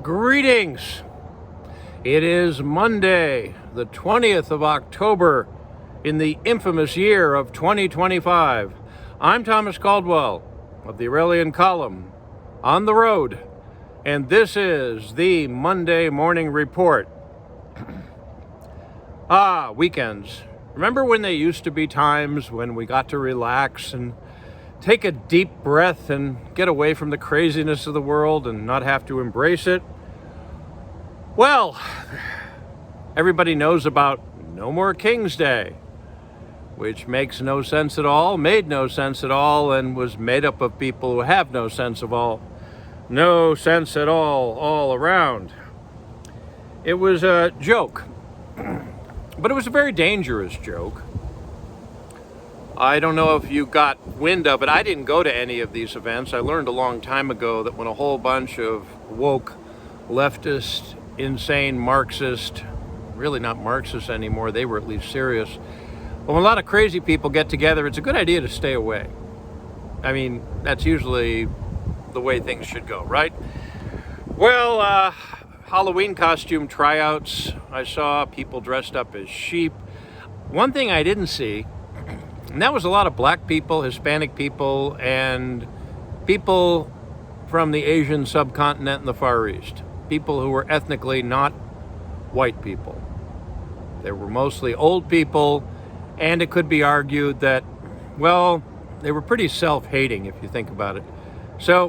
Greetings. It is Monday, the 20th of October, in the infamous year of 2025. I'm Thomas Caldwell of the Aurelian Column, on the road, and this is the Monday Morning Report. Weekends. Remember when there used to be times when we got to relax and take a deep breath and get away from the craziness of the world and not have to embrace it? Well, everybody knows about No More King's Day, which makes no sense at all, made no sense at all, and was made up of people who have no sense of all. No sense at all around. It was a joke, but it was a very dangerous joke. I don't know if you got wind of it. I didn't go to any of these events. I learned a long time ago that when a whole bunch of woke, leftist, insane Marxist, really not Marxists anymore, they were at least serious. But when a lot of crazy people get together, it's a good idea to stay away. I mean, that's usually the way things should go, right? Well, Halloween costume tryouts. I saw people dressed up as sheep. One thing I didn't see, and that was a lot of black people, Hispanic people, and people from the Asian subcontinent and the Far East. People who were ethnically not white people. They were mostly old people, and it could be argued that, well, they were pretty self-hating if you think about it. So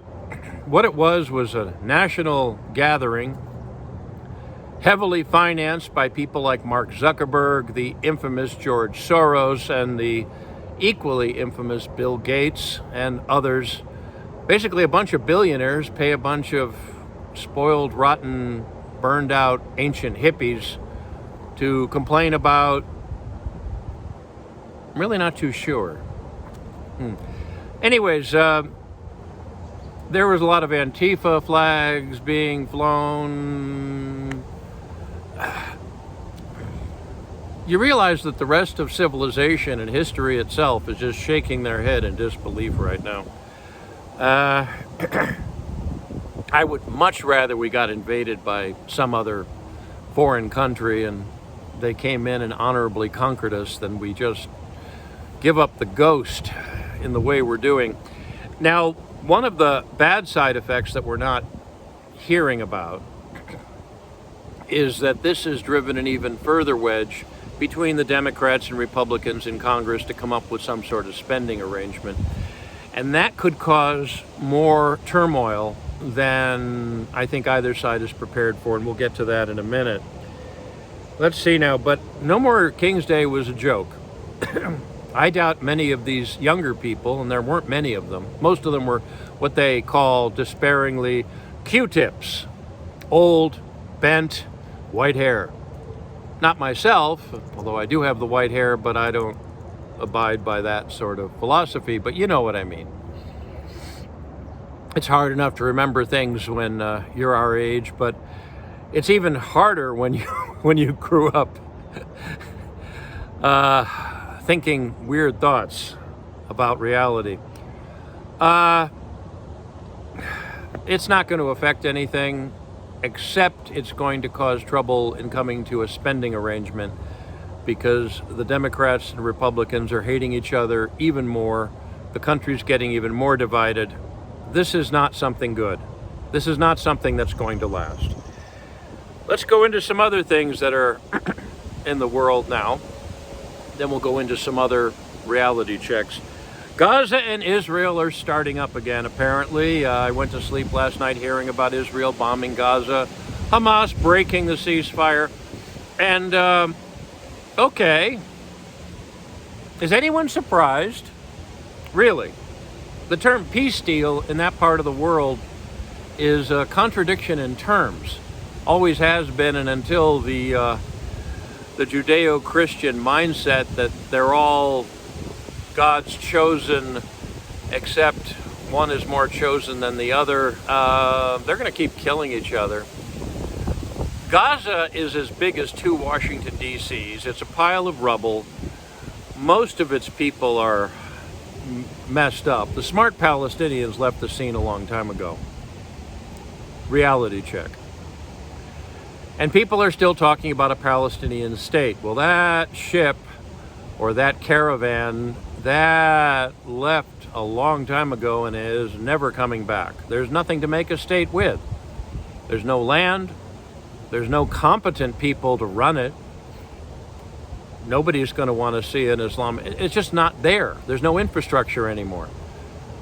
what it was a national gathering, heavily financed by people like Mark Zuckerberg, the infamous George Soros, and the equally infamous Bill Gates and others. Basically, a bunch of billionaires pay a bunch of spoiled, rotten, burned out ancient hippies to complain about, I'm really not too sure. Anyways, there was a lot of Antifa flags being flown. You realize that the rest of civilization and history itself is just shaking their head in disbelief right now. I would much rather we got invaded by some other foreign country and they came in and honorably conquered us than we just give up the ghost in the way we're doing. Now, one of the bad side effects that we're not hearing about is that this has driven an even further wedge between the Democrats and Republicans in Congress to come up with some sort of spending arrangement. And that could cause more turmoil than I think either side is prepared for, and we'll get to that in a minute. Let's see now, but No More King's Day was a joke. I doubt many of these younger people, and there weren't many of them, most of them were what they call despairingly Q-tips. Old, bent, white hair. Not myself, although I do have the white hair, but I don't abide by that sort of philosophy, but you know what I mean. It's hard enough to remember things when you're our age, but it's even harder when you grew up thinking weird thoughts about reality. It's not going to affect anything, except it's going to cause trouble in coming to a spending arrangement because the Democrats and Republicans are hating each other even more. The country's getting even more divided. This is not something good. This is not something that's going to last. Let's go into some other things that are in the world now. Then we'll go into some other reality checks. Gaza and Israel are starting up again, apparently. I went to sleep last night hearing about Israel bombing Gaza, Hamas breaking the ceasefire. And, okay. Is anyone surprised? Really? The term peace deal in that part of the world is a contradiction in terms. Always has been, and until the Judeo-Christian mindset that they're all God's chosen, except one is more chosen than the other, they're going to keep killing each other. Gaza is as big as 2 Washington, D.C.s. It's a pile of rubble. Most of its people are messed up. The smart Palestinians left the scene a long time ago. Reality check. And people are still talking about a Palestinian state. Well, that ship or that caravan, that left a long time ago and is never coming back. There's nothing to make a state with. There's no land. There's no competent people to run it. Nobody's going to want to see an Islam. It's just not there. There's no infrastructure anymore.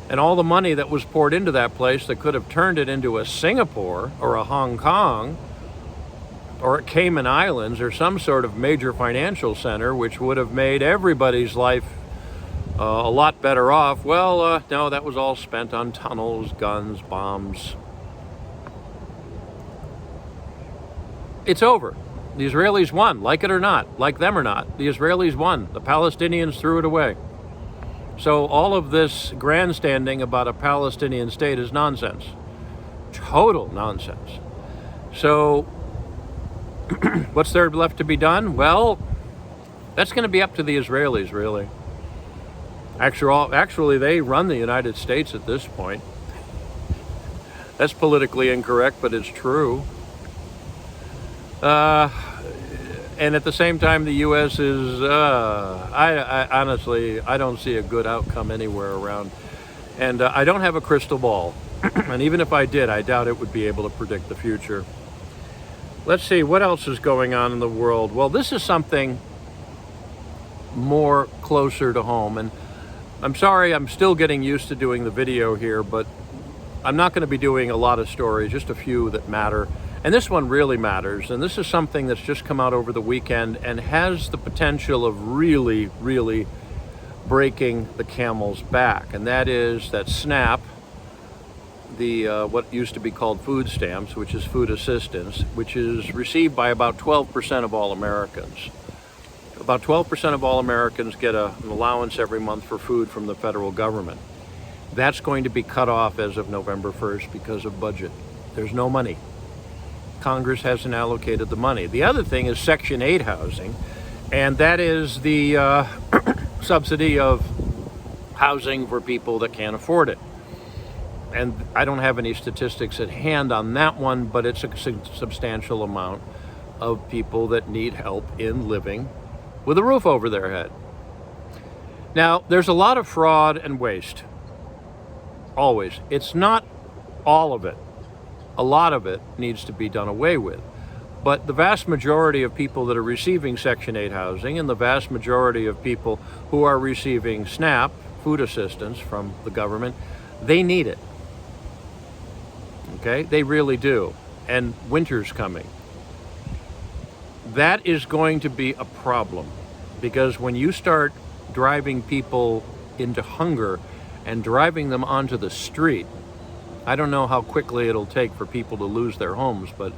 And all the money that was poured into that place that could have turned it into a Singapore or a Hong Kong or a Cayman Islands or some sort of major financial center, which would have made everybody's life a lot better off. Well, no, that was all spent on tunnels, guns, bombs. It's over. The Israelis won, like it or not, like them or not. The Israelis won. The Palestinians threw it away. So all of this grandstanding about a Palestinian state is nonsense. Total nonsense. So what's there left to be done? Well, that's going to be up to the Israelis, really. Actually, they run the United States at this point. That's politically incorrect, but it's true. And at the same time, the U.S. is, I honestly, I don't see a good outcome anywhere around. And I don't have a crystal ball. And even if I did, I doubt it would be able to predict the future. Let's see, what else is going on in the world? Well, this is something more closer to home. And I'm sorry, I'm still getting used to doing the video here, but I'm not going to be doing a lot of stories, just a few that matter. And this one really matters, and this is something that's just come out over the weekend and has the potential of really, really breaking the camel's back. And that is that SNAP, the what used to be called food stamps, which is food assistance, which is received by about 12% of all Americans. About 12% of all Americans get an allowance every month for food from the federal government. That's going to be cut off as of November 1st because of budget. There's no money. Congress hasn't allocated the money. The other thing is Section 8 housing, and that is the subsidy of housing for people that can't afford it. And I don't have any statistics at hand on that one, but it's a substantial amount of people that need help in living with a roof over their head. Now, there's a lot of fraud and waste. Always. It's not all of it. A lot of it needs to be done away with. But the vast majority of people that are receiving Section 8 housing and the vast majority of people who are receiving SNAP, food assistance from the government, they need it. Okay? They really do. And winter's coming. That is going to be a problem, because when you start driving people into hunger and driving them onto the street, I don't know how quickly it'll take for people to lose their homes, but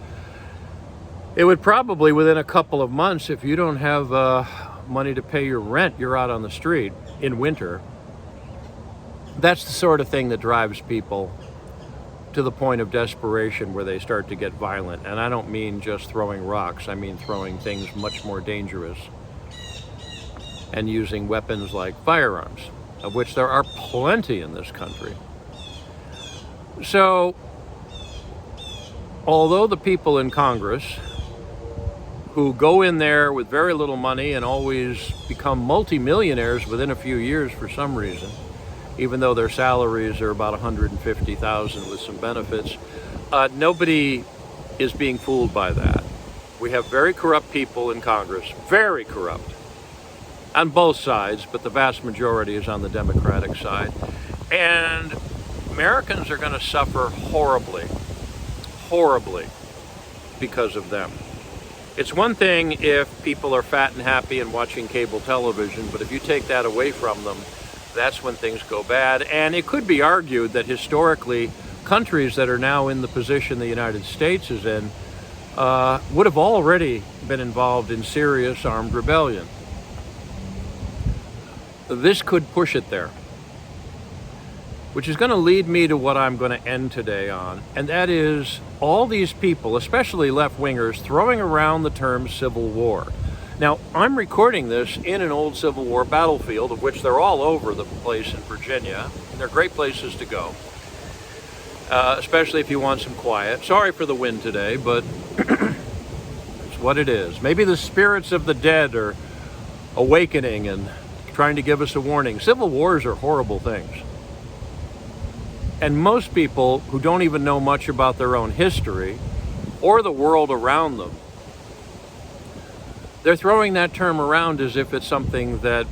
it would probably, within a couple of months, if you don't have money to pay your rent, you're out on the street in winter. That's the sort of thing that drives people to the point of desperation where they start to get violent. And I don't mean just throwing rocks, I mean throwing things much more dangerous and using weapons like firearms, of which there are plenty in this country. So, although the people in Congress who go in there with very little money and always become multimillionaires within a few years for some reason, even though their salaries are about $150,000 with some benefits, nobody is being fooled by that. We have very corrupt people in Congress, very corrupt, on both sides, but the vast majority is on the Democratic side. And Americans are going to suffer horribly, horribly because of them. It's one thing if people are fat and happy and watching cable television, but if you take that away from them, that's when things go bad. And it could be argued that historically, countries that are now in the position the United States is in would have already been involved in serious armed rebellion. This could push it there, which is going to lead me to what I'm going to end today on, and that is all these people, especially left-wingers, throwing around the term civil war. Now, I'm recording this in an old Civil War battlefield, of which they're all over the place in Virginia, and they're great places to go, especially if you want some quiet. Sorry for the wind today, but what it is. Maybe the spirits of the dead are awakening and trying to give us a warning. Civil wars are horrible things. And most people who don't even know much about their own history or the world around them, they're throwing that term around as if it's something that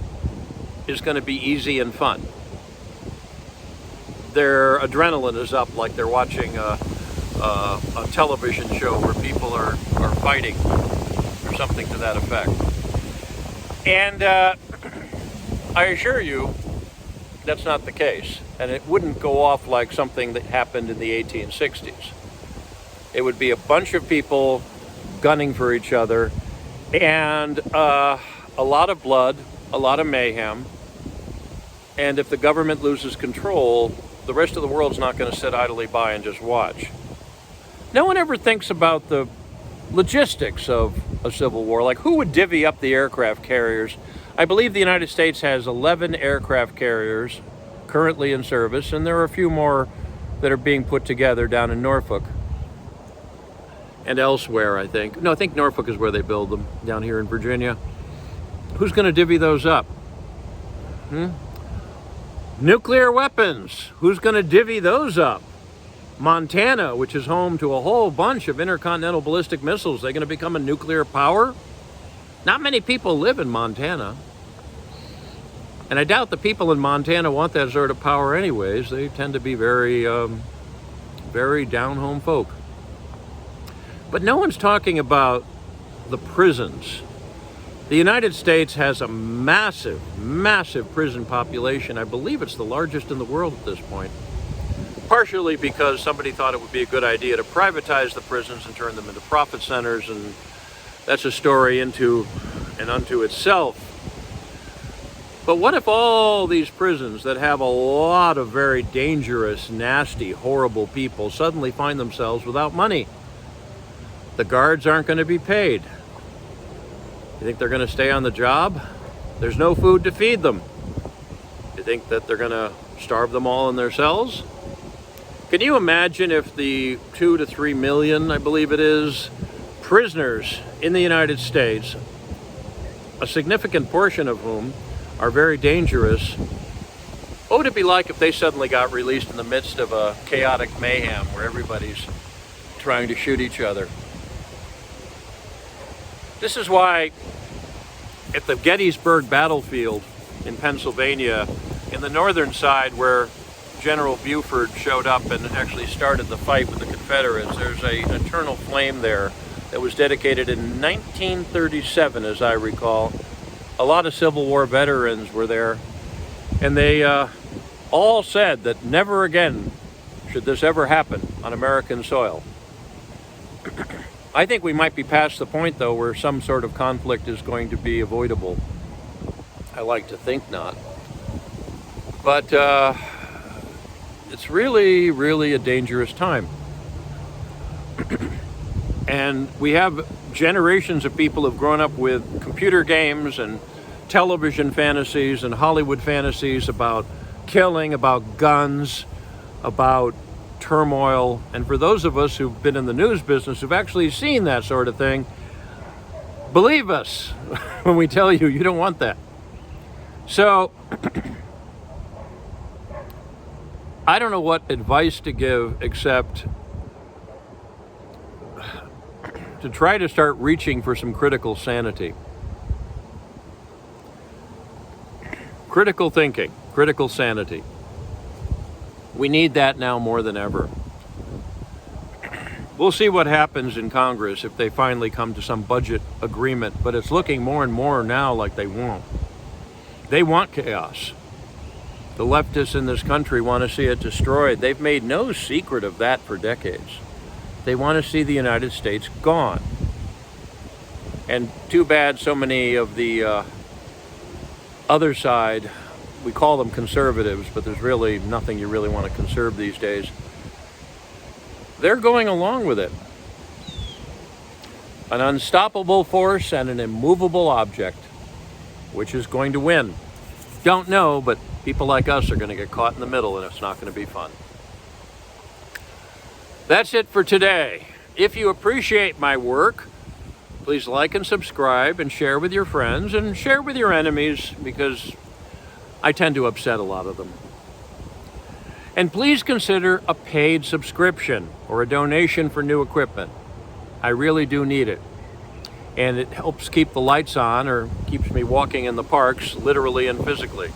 is going to be easy and fun. Their adrenaline is up like they're watching a television show where people are fighting or something to that effect. And I assure you, that's not the case. And it wouldn't go off like something that happened in the 1860s. It would be a bunch of people gunning for each other and a lot of blood, a lot of mayhem. And if the government loses control, the rest of the world's not going to sit idly by and just watch. No one ever thinks about the logistics of a civil war, like who would divvy up the aircraft carriers. I believe the United States has 11 aircraft carriers currently in service, and there are a few more that are being put together down in Norfolk and elsewhere, I think. No, I think Norfolk is where they build them, down here in Virginia. Who's going to divvy those up? Nuclear weapons. Who's going to divvy those up? Montana, which is home to a whole bunch of intercontinental ballistic missiles, they're going to become a nuclear power? Not many people live in Montana. And I doubt the people in Montana want that sort of power anyways. They tend to be very down-home folk. But no one's talking about the prisons. The United States has a massive, massive prison population. I believe it's the largest in the world at this point. Partially because somebody thought it would be a good idea to privatize the prisons and turn them into profit centers, and that's a story unto itself. But what if all these prisons that have a lot of very dangerous, nasty, horrible people suddenly find themselves without money? The guards aren't going to be paid. You think they're going to stay on the job? There's no food to feed them. You think that they're going to starve them all in their cells? Can you imagine if the 2 to 3 million, I believe it is, prisoners in the United States, a significant portion of whom are very dangerous, what would it be like if they suddenly got released in the midst of a chaotic mayhem where everybody's trying to shoot each other? This is why at the Gettysburg battlefield in Pennsylvania, in the northern side where General Buford showed up and actually started the fight with the Confederates, there's an eternal flame there that was dedicated in 1937, as I recall. A lot of Civil War veterans were there, and they all said that never again should this ever happen on American soil. I think we might be past the point, though, where some sort of conflict is going to be avoidable. I like to think not. But it's really, really a dangerous time. And we have generations of people who've grown up with computer games and television fantasies and Hollywood fantasies about killing, about guns, about turmoil. And for those of us who've been in the news business, who've actually seen that sort of thing, believe us when we tell you you don't want that. So I don't know what advice to give except to try to start reaching for some critical sanity. Critical thinking, critical sanity. We need that now more than ever. We'll see what happens in Congress if they finally come to some budget agreement, but it's looking more and more now like they won't. They want chaos. The leftists in this country want to see it destroyed. They've made no secret of that for decades. They want to see the United States gone. And too bad so many of the other side, we call them conservatives, but there's really nothing you really want to conserve these days. They're going along with it. An unstoppable force and an immovable object. Which is going to win? Don't know, but people like us are going to get caught in the middle, and it's not going to be fun. That's it for today. If you appreciate my work, Please like and subscribe and share with your friends and share with your enemies, because I tend to upset a lot of them. And please consider a paid subscription or a donation for new equipment. I really do need it. And it helps keep the lights on, or keeps me walking in the parks, literally and physically.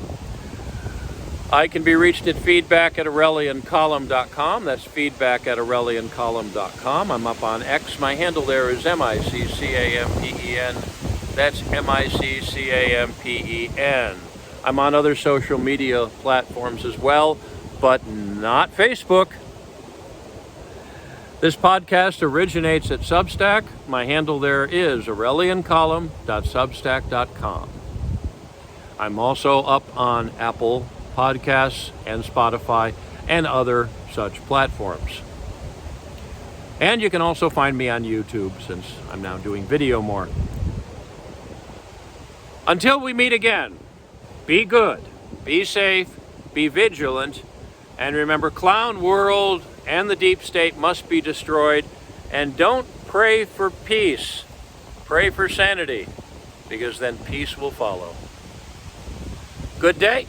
I can be reached at feedback@aureliancolumn.com. That's feedback@aureliancolumn.com. I'm up on X. My handle there is MICCAMPEN. That's MICCAMPEN. I'm on other social media platforms as well, but not Facebook. This podcast originates at Substack. My handle there is aureliancolumn.substack.com. I'm also up on Apple Podcasts and Spotify and other such platforms. And you can also find me on YouTube, since I'm now doing video more. Until we meet again, be good, be safe, be vigilant, and remember, Clown World and the deep state must be destroyed. And don't pray for peace, pray for sanity, because then peace will follow. Good day.